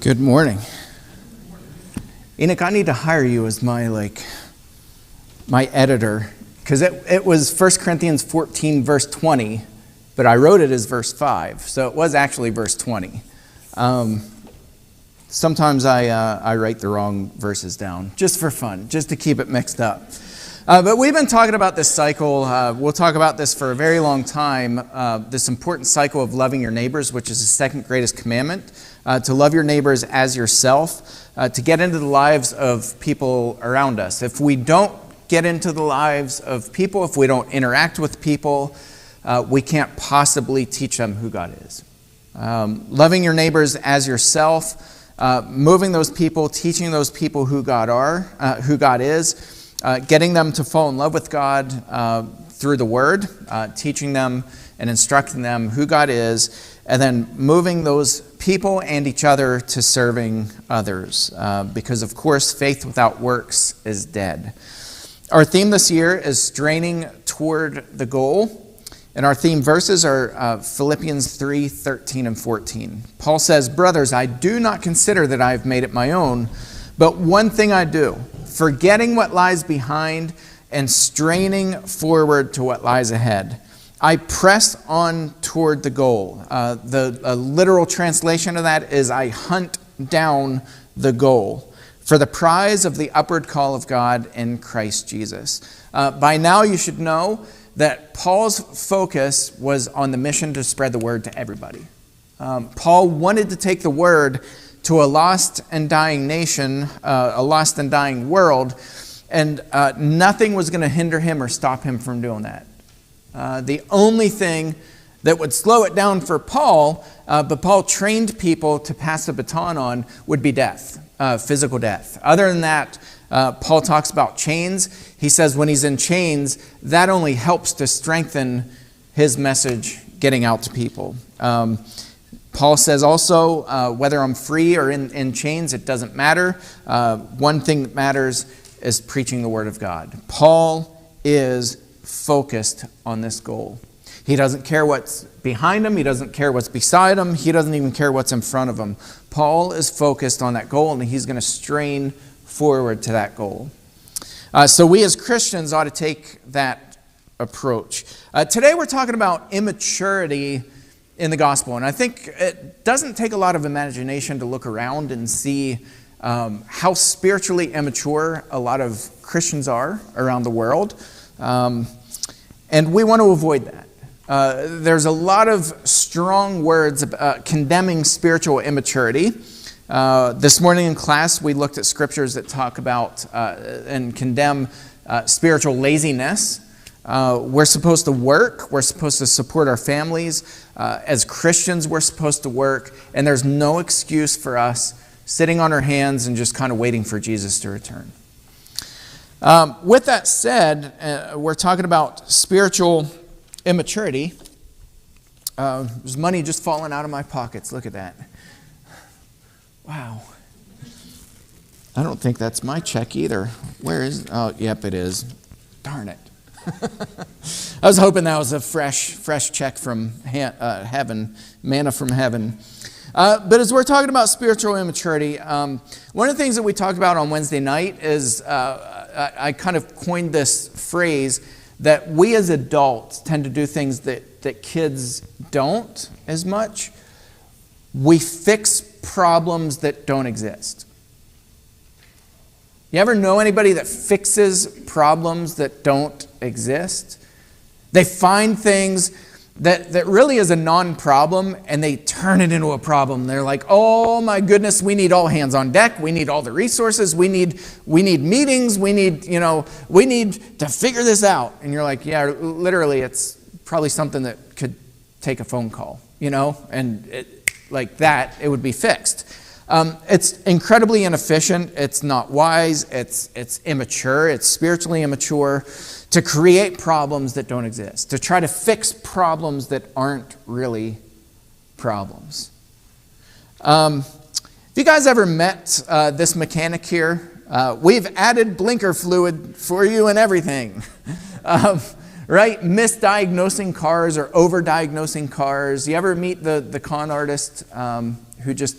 Good morning. Enoch, I need to hire you as my editor, because it was 1 Corinthians 14, verse 20, but I wrote it as verse 5, so it was actually verse 20. Sometimes I write the wrong verses down, just for fun, just to keep it mixed up. But we've been talking about this cycle. We'll talk about this for a very long time, this important cycle of loving your neighbors, which is the second greatest commandment, to love your neighbors as yourself, to get into the lives of people around us. If we don't get into the lives of people, if we don't interact with people, we can't possibly teach them who God is. Loving your neighbors as yourself, moving those people, teaching those people who God is, getting them to fall in love with God through the Word, teaching them and instructing them who God is, and then moving those people and each other to serving others. Because, of course, faith without works is dead. Our theme this year is straining toward the goal. And our theme verses are Philippians 3, 13 and 14. Paul says, "Brothers, I do not consider that I have made it my own, but one thing I do, forgetting what lies behind and straining forward to what lies ahead. I press on toward the goal." The literal translation of that is, I hunt down the goal for the prize of the upward call of God in Christ Jesus. By now you should know that Paul's focus was on the mission to spread the word to everybody. Paul wanted to take the word to a lost and dying nation, a lost and dying world, and nothing was going to hinder him or stop him from doing that. The only thing that would slow it down for Paul, but Paul trained people to pass the baton on, would be death, physical death. Other than that, Paul talks about chains. He says when he's in chains, that only helps to strengthen his message getting out to people. Paul says also, whether I'm free or in chains, it doesn't matter. One thing that matters is preaching the word of God. Paul is focused on this goal. He doesn't care what's behind him. He doesn't care what's beside him. He doesn't even care what's in front of him. Paul is focused on that goal, and he's going to strain forward to that goal. So we as Christians ought to take that approach. Today we're talking about immaturity in the gospel, and I think it doesn't take a lot of imagination to look around and see how spiritually immature a lot of Christians are around the world. And we want to avoid that. There's a lot of strong words condemning spiritual immaturity. This morning in class, we looked at scriptures that talk about and condemn spiritual laziness. We're supposed to work. We're supposed to support our families. As Christians, we're supposed to work. And there's no excuse for us sitting on our hands and just kind of waiting for Jesus to return. With that said, we're talking about spiritual immaturity. There's money just falling out of my pockets. Look at that. Wow. I don't think that's my check either. Where is it? Oh, yep, it is. Darn it. I was hoping that was a fresh check from heaven, manna from heaven. But as we're talking about spiritual immaturity, one of the things that we talked about on Wednesday night is I kind of coined this phrase that we as adults tend to do things that kids don't as much. We fix problems that don't exist. You ever know anybody that fixes problems that don't exist? They find things that really is a non-problem, and they turn it into a problem. They're like, oh my goodness, we need all hands on deck. We need all the resources. We need meetings. We need to figure this out. And you're like, yeah, literally, it's probably something that could take a phone call, and it would be fixed. It's incredibly inefficient. It's not wise. It's immature. It's spiritually immature to create problems that don't exist, to try to fix problems that aren't really problems. Have you guys ever met this mechanic here? We've added blinker fluid for you and everything. Right? Misdiagnosing cars or overdiagnosing cars. You ever meet the con artist who just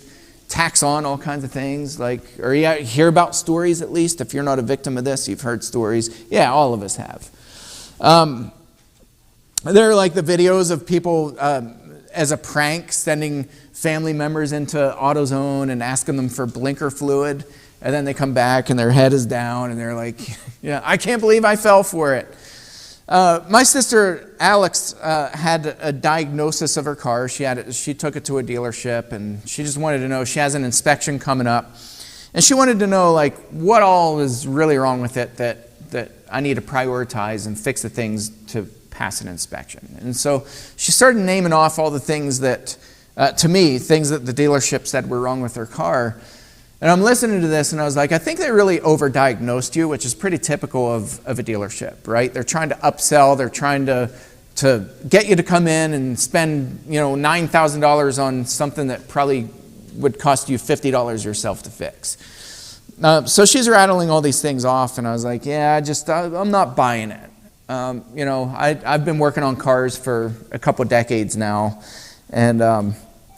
tacks on all kinds of things, or you hear about stories at least. If you're not a victim of this, you've heard stories. Yeah, all of us have. There are like the videos of people as a prank sending family members into AutoZone and asking them for blinker fluid, and then they come back and their head is down and they're like, yeah, I can't believe I fell for it. My sister Alex had a diagnosis of her car. She took it to a dealership, and she just wanted to know. She has an inspection coming up, and she wanted to know what all is really wrong with it that I need to prioritize and fix the things to pass an inspection. And so she started naming off all the things that, to me, things that the dealership said were wrong with her car. And I'm listening to this, and I was like, I think they really overdiagnosed you, which is pretty typical of a dealership, right? They're trying to upsell. They're trying to get you to come in and spend, $9,000 on something that probably would cost you $50 yourself to fix. So she's rattling all these things off, and I was like, yeah, I'm not buying it. I've been working on cars for a couple decades now, and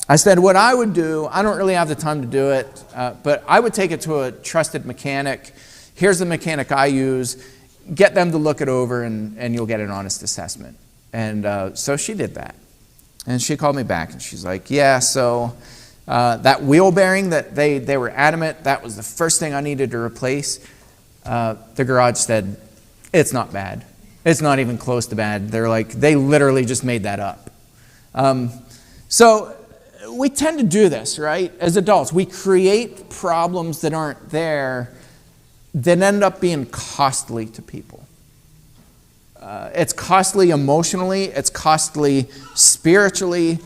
I said what I would do, I don't really have the time to do it, but I would take it to a trusted mechanic. Here's the mechanic I use. Get them to look it over, and you'll get an honest assessment. And so she did that. And she called me back, and she's like, yeah, so that wheel bearing that they were adamant, that was the first thing I needed to replace. The garage said, it's not bad. It's not even close to bad. They literally just made that up. So we tend to do this, right? As adults, we create problems that aren't there that end up being costly to people. It's costly emotionally. It's costly spiritually.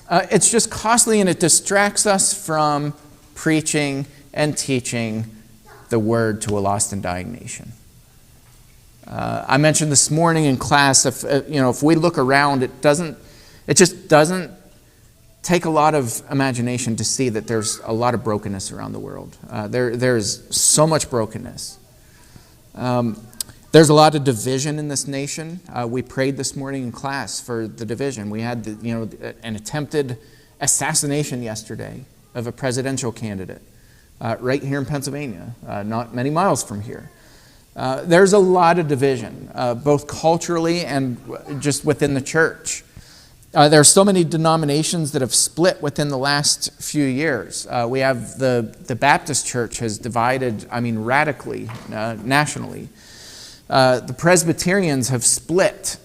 It's just costly, and it distracts us from preaching and teaching the word to a lost and dying nation. I mentioned this morning in class, if we look around, it just doesn't take a lot of imagination to see that there's a lot of brokenness around the world. There's so much brokenness. There's a lot of division in this nation. We prayed this morning in class for the division. We had an attempted assassination yesterday of a presidential candidate right here in Pennsylvania, not many miles from here. There's a lot of division, both culturally and just within the church. There are so many denominations that have split within the last few years. We have the Baptist Church has divided, radically, nationally. The Presbyterians have split,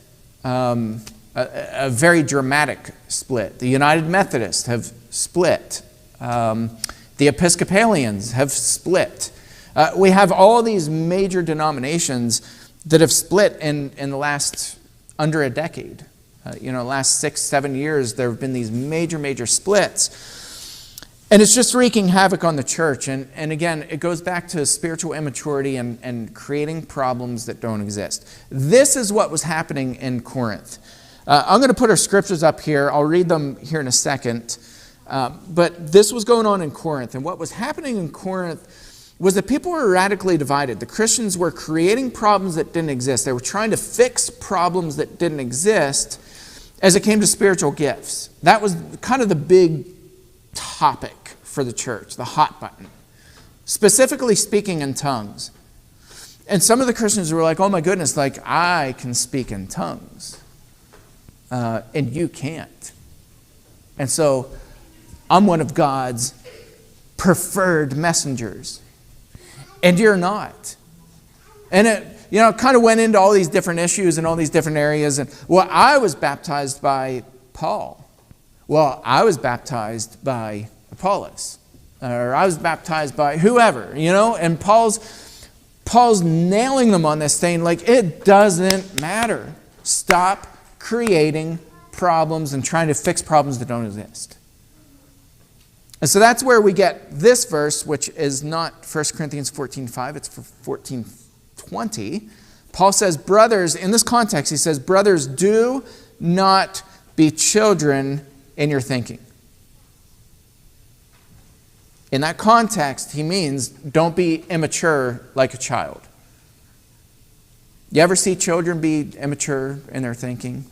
a very dramatic split. The United Methodists have split. The Episcopalians have split. We have all these major denominations that have split in the last under a decade. Last 6-7 years, there have been these major splits. And it's just wreaking havoc on the church. And again, it goes back to spiritual immaturity and creating problems that don't exist. This is what was happening in Corinth. I'm going to put our scriptures up here. I'll read them here in a second. But this was going on in Corinth. And what was happening in Corinth was that people were radically divided. The Christians were creating problems that didn't exist. They were trying to fix problems that didn't exist as it came to spiritual gifts. That was kind of the big topic for the church, the hot button. Specifically speaking in tongues. And some of the Christians were like, oh my goodness, I can speak in tongues. And you can't. And so I'm one of God's preferred messengers. And you're not. And it, kind of went into all these different issues and all these different areas. And, I was baptized by Paul. Well, I was baptized by Apollos. Or I was baptized by whoever, And Paul's nailing them on this, saying, it doesn't matter. Stop creating problems and trying to fix problems that don't exist. And so that's where we get this verse, which is not 1 Corinthians 14:5, it's 14:20. Paul says, brothers, in this context, he says, brothers, do not be children in your thinking. In that context, he means don't be immature like a child. You ever see children be immature in their thinking?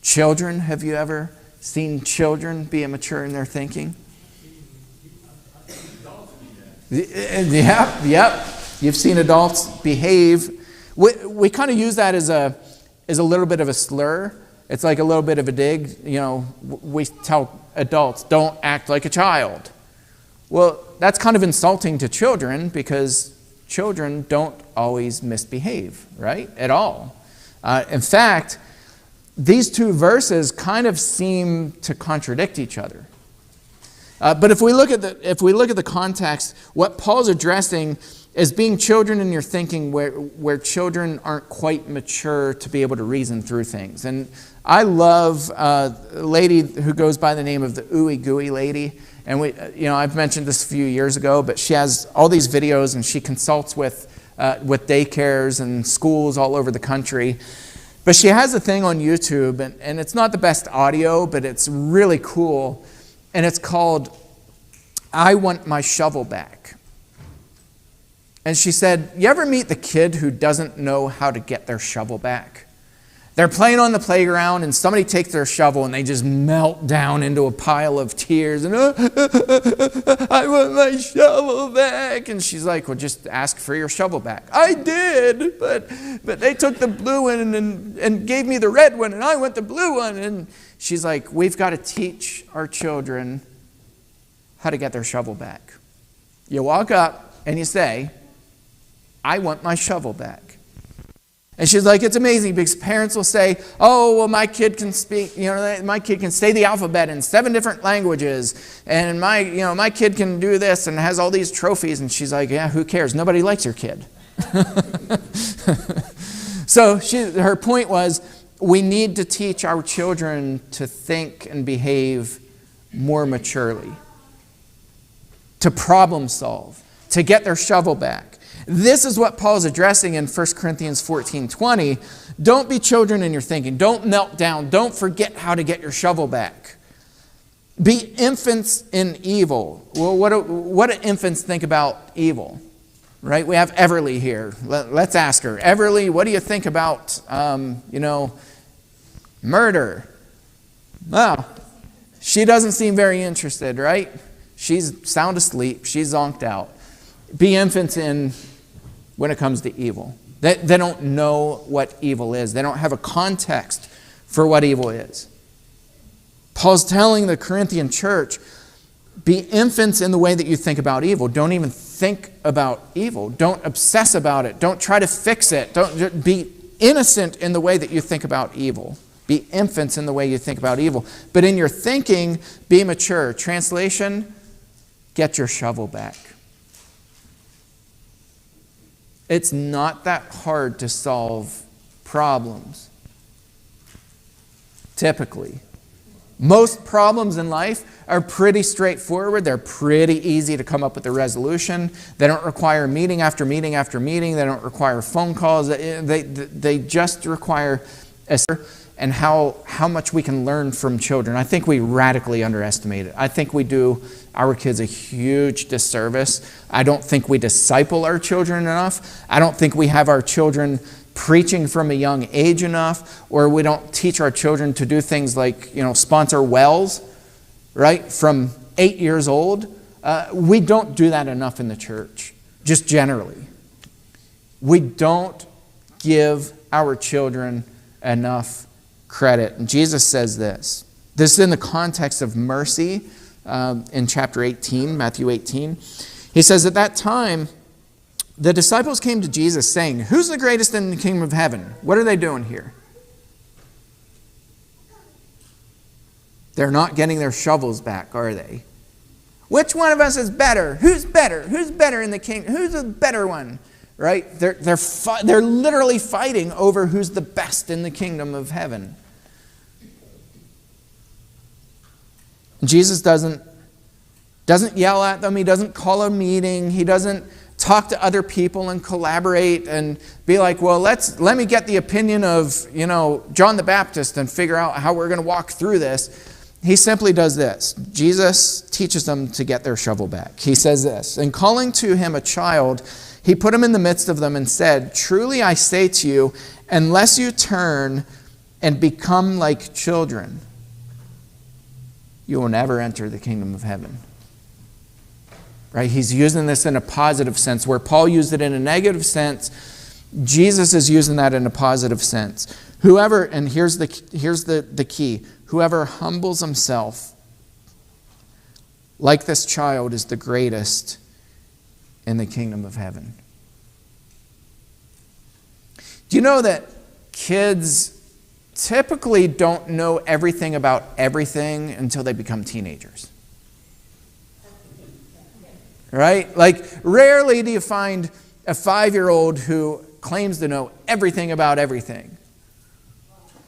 Children, have you ever seen children be immature in their thinking? Yep. You've seen adults behave. We kind of use that as a little bit of a slur. It's like a little bit of a dig. We tell adults, don't act like a child. Well, that's kind of insulting to children because children don't always misbehave, right? At all. In fact, these two verses kind of seem to contradict each other. But if we look at the context, what Paul's addressing is being children in your thinking where children aren't quite mature to be able to reason through things. And I love a lady who goes by the name of the Ooey Gooey lady. And I've mentioned this a few years ago, but she has all these videos and she consults with daycares and schools all over the country. But she has a thing on YouTube, and it's not the best audio, but it's really cool. And it's called, I Want My Shovel Back. And she said, you ever meet the kid who doesn't know how to get their shovel back? They're playing on the playground and somebody takes their shovel and they just melt down into a pile of tears. And I want my shovel back. And she's like, well, just ask for your shovel back. I did, but they took the blue one and gave me the red one and I want the blue one. And she's like, we've got to teach our children how to get their shovel back. You walk up and you say, I want my shovel back. And she's like, it's amazing because parents will say, oh, well, my kid can speak, my kid can say the alphabet in 7 different languages. And my kid can do this and has all these trophies. And she's like, yeah, who cares? Nobody likes your kid. So her point was, we need to teach our children to think and behave more maturely, to problem solve, to get their shovel back. This is what Paul's addressing in 1 Corinthians 14:20. Don't be children in your thinking. Don't melt down. Don't forget how to get your shovel back. Be infants in evil. Well, what do infants think about evil? Right? We have Everly here. Let's ask her. Everly, what do you think about, murder? Well, she doesn't seem very interested, right? She's sound asleep. She's zonked out. Be infants in when it comes to evil. They don't know what evil is. They don't have a context for what evil is. Paul's telling the Corinthian church, be infants in the way that you think about evil. Don't even think about evil. Don't obsess about it. Don't try to fix it. Don't be innocent in the way that you think about evil. Be infants in the way you think about evil. But in your thinking, be mature. Translation, get your shovel back. It's not that hard to solve problems. Typically. Most problems in life are pretty straightforward. They're pretty easy to come up with a resolution. They don't require meeting after meeting after meeting. They don't require phone calls. They just require and how much we can learn from children. I think we radically underestimate it. I think we do our kids a huge disservice. I don't think we disciple our children enough. I don't think we have our children preaching from a young age enough, or we don't teach our children to do things like, sponsor wells, right, from 8 years old. We don't do that enough in the church, just generally. We don't give our children enough credit. And Jesus says this. This is in the context of mercy in chapter 18, Matthew 18. He says, at that time, the disciples came to Jesus saying, who's the greatest in the kingdom of heaven? What are they doing here? They're not getting their shovels back, are they? Which one of us is better? Who's better? Who's better in the kingdom? Who's the better one? Right? They're literally fighting over who's the best in the kingdom of heaven. Jesus doesn't yell at them. He doesn't call a meeting. He doesn't talk to other people and collaborate and be like, well, let me get the opinion of, John the Baptist and figure out how we're going to walk through this. He simply does this. Jesus teaches them to get their shovel back. He says this, and calling to him a child, he put him in the midst of them and said, truly I say to you, unless you turn and become like children, you will never enter the kingdom of heaven. right? He's using this in a positive sense. Where Paul used it in a negative sense, Jesus is using that in a positive sense. Whoever, and here's the key, whoever humbles himself like this child is the greatest in the kingdom of heaven. Do you know that kids typically don't know everything about everything until they become teenagers? Right? Like, rarely do you find a 5-year-old who claims to know everything about everything.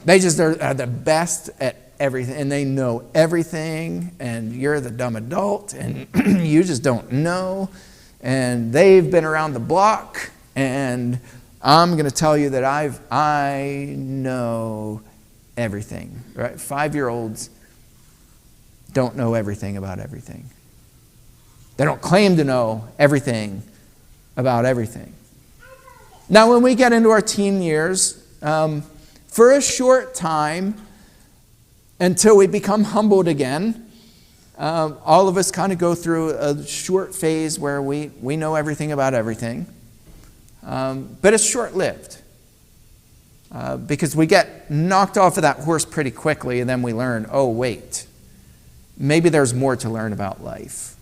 They just are the best at everything, and they know everything, and you're the dumb adult, and you just don't know, and they've been around the block, and I'm going to tell you that I know everything. Right? 5-year-olds don't know everything about everything. They don't claim to know everything about everything. Now, when we get into our teen years, for a short time, until we become humbled again, all of us kind of go through a short phase where we know everything about everything. But it's short-lived. Because we get knocked off of that horse pretty quickly, and then we learn, oh, wait, maybe there's more to learn about life.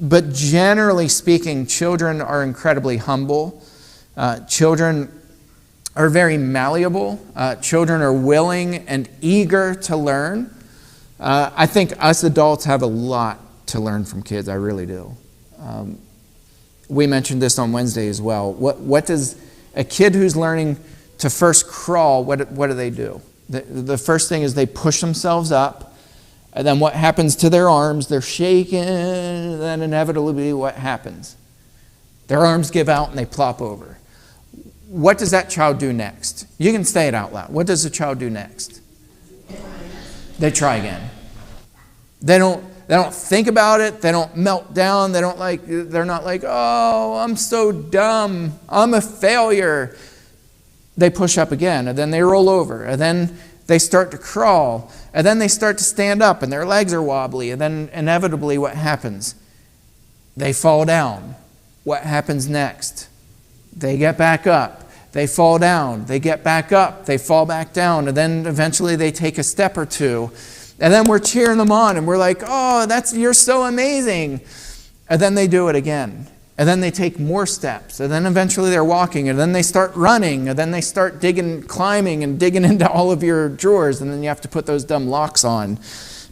But generally speaking, children are incredibly humble. Children are very malleable. Children are willing and eager to learn. I think us adults have a lot to learn from kids. I really do. We mentioned this on Wednesday as well. What does a kid who's learning to first crawl, what do they do? The first thing is they push themselves up. And then what happens to their arms? They're shaking, and then inevitably what happens? Their arms give out and they plop over. What does that child do next? You can say it out loud. What does the child do next? They try again. They don't think about it. They don't melt down. They're not like, oh, I'm so dumb. I'm a failure. They push up again, and then they roll over, and then they start to crawl, and then they start to stand up, and their legs are wobbly, and then inevitably what happens? They fall down. What happens next? They get back up. They fall down. They get back up. They fall back down, and then eventually they take a step or two, and then we're cheering them on, and we're like, oh, you're so amazing. And then they do it again. And then they take more steps. And then eventually they're walking. And then they start running. And then they start climbing and digging into all of your drawers. And then you have to put those dumb locks on.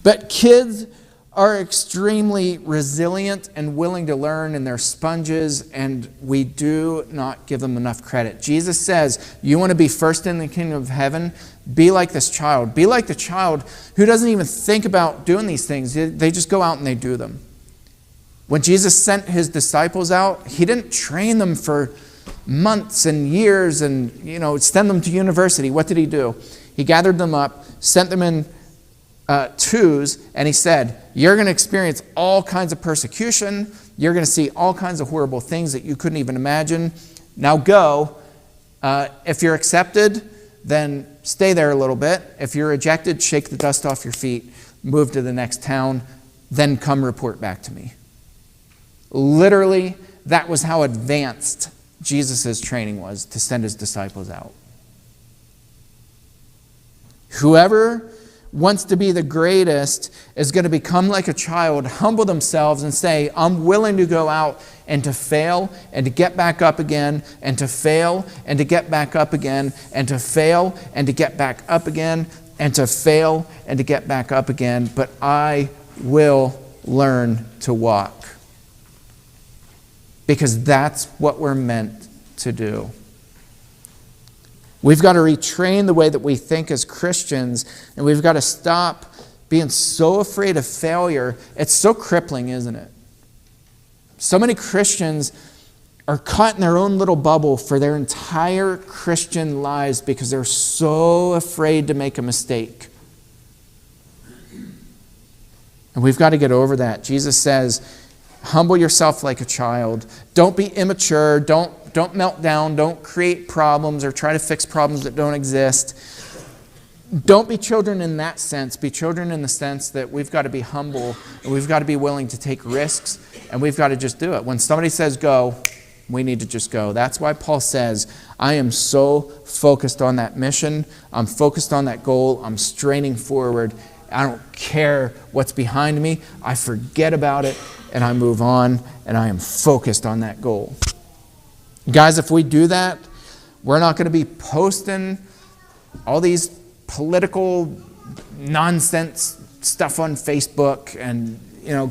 But kids are extremely resilient and willing to learn, and they're sponges, and we do not give them enough credit. Jesus says, you want to be first in the kingdom of heaven? Be like this child. Be like the child who doesn't even think about doing these things. They just go out and they do them. When Jesus sent his disciples out, he didn't train them for months and years and, send them to university. What did he do? He gathered them up, sent them in twos, and he said, you're going to experience all kinds of persecution. You're going to see all kinds of horrible things that you couldn't even imagine. Now go. If you're accepted, then stay there a little bit. If you're rejected, shake the dust off your feet, move to the next town, then come report back to me. Literally, that was how advanced Jesus' training was to send his disciples out. Whoever wants to be the greatest is going to become like a child, humble themselves and say, I'm willing to go out and to fail and to get back up again and to fail and to get back up again and to fail and to get back up again and to fail and to get back up again, but I will learn to walk. Because that's what we're meant to do. We've got to retrain the way that we think as Christians, and we've got to stop being so afraid of failure. It's so crippling, isn't it? So many Christians are caught in their own little bubble for their entire Christian lives because they're so afraid to make a mistake. And we've got to get over that. Jesus says, humble yourself like a child. Don't be immature. Don't melt down. Don't create problems or try to fix problems that don't exist. Don't be children in that sense. Be children in the sense that we've got to be humble and we've got to be willing to take risks and we've got to just do it. When somebody says go, we need to just go. That's why Paul says, I am so focused on that mission. I'm focused on that goal. I'm straining forward. I don't care what's behind me. I forget about it and I move on and I am focused on that goal. Guys, if we do that, we're not going to be posting all these political nonsense stuff on Facebook and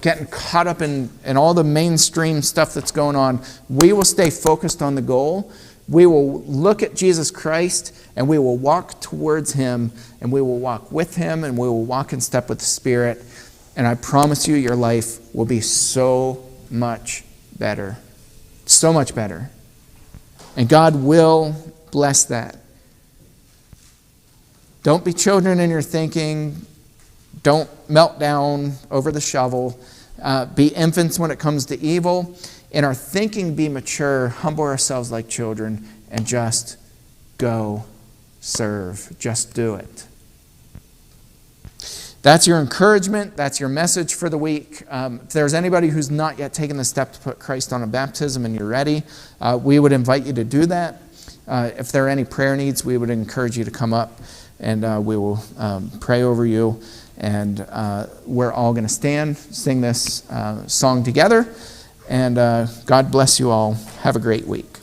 getting caught up in all the mainstream stuff that's going on. We will stay focused on the goal. We will look at Jesus Christ and we will walk towards him and we will walk with him and we will walk in step with the Spirit. And I promise you, your life will be so much better. So much better. And God will bless that. Don't be children in your thinking. Don't melt down over the shovel. Be infants when it comes to evil. In our thinking, be mature. Humble ourselves like children. And just go serve. Just do it. That's your encouragement. That's your message for the week. If there's anybody who's not yet taken the step to put Christ on a baptism and you're ready, we would invite you to do that. If there are any prayer needs, we would encourage you to come up and we will pray over you. And we're all going to stand, sing this song together. And God bless you all. Have a great week.